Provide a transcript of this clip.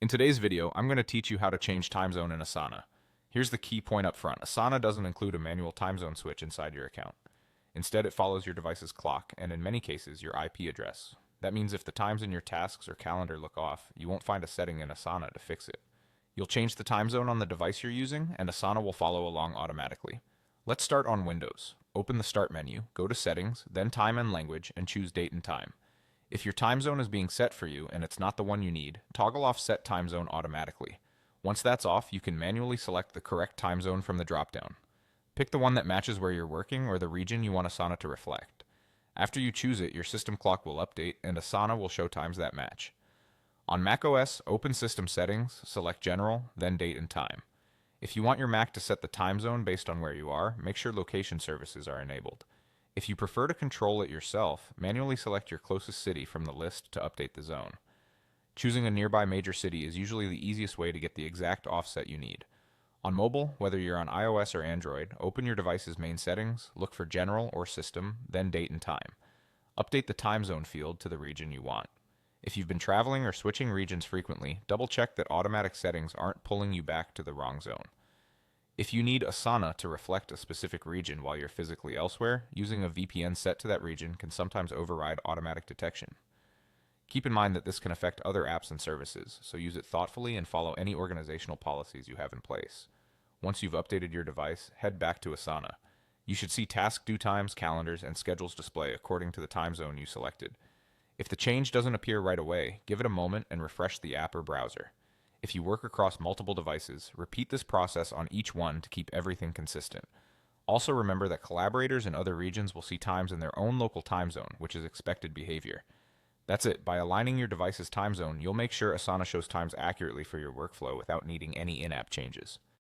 In today's video, I'm going to teach you how to change time zone in Asana. Here's the key point up front. Asana doesn't include a manual time zone switch inside your account. Instead, it follows your device's clock, and in many cases, your IP address. That means if the times in your tasks or calendar look off, you won't find a setting in Asana to fix it. You'll change the time zone on the device you're using, and Asana will follow along automatically. Let's start on Windows. Open the Start menu, go to Settings, then Time and Language, and choose Date and Time. If your time zone is being set for you and it's not the one you need, toggle off Set Time Zone automatically. Once that's off, you can manually select the correct time zone from the dropdown. Pick the one that matches where you're working or the region you want Asana to reflect. After you choose it, your system clock will update and Asana will show times that match. On macOS, open System Settings, select General, then Date and Time. If you want your Mac to set the time zone based on where you are, make sure location services are enabled. If you prefer to control it yourself, manually select your closest city from the list to update the zone. Choosing a nearby major city is usually the easiest way to get the exact offset you need. On mobile, whether you're on iOS or Android, open your device's main settings, look for General or System, then Date and Time. Update the time zone field to the region you want. If you've been traveling or switching regions frequently, double check that automatic settings aren't pulling you back to the wrong zone. If you need Asana to reflect a specific region while you're physically elsewhere, using a VPN set to that region can sometimes override automatic detection. Keep in mind that this can affect other apps and services, so use it thoughtfully and follow any organizational policies you have in place. Once you've updated your device, head back to Asana. You should see task due times, calendars, and schedules display according to the time zone you selected. If the change doesn't appear right away, give it a moment and refresh the app or browser. If you work across multiple devices, repeat this process on each one to keep everything consistent. Also remember that collaborators in other regions will see times in their own local time zone, which is expected behavior. That's it. By aligning your device's time zone, you'll make sure Asana shows times accurately for your workflow without needing any in-app changes.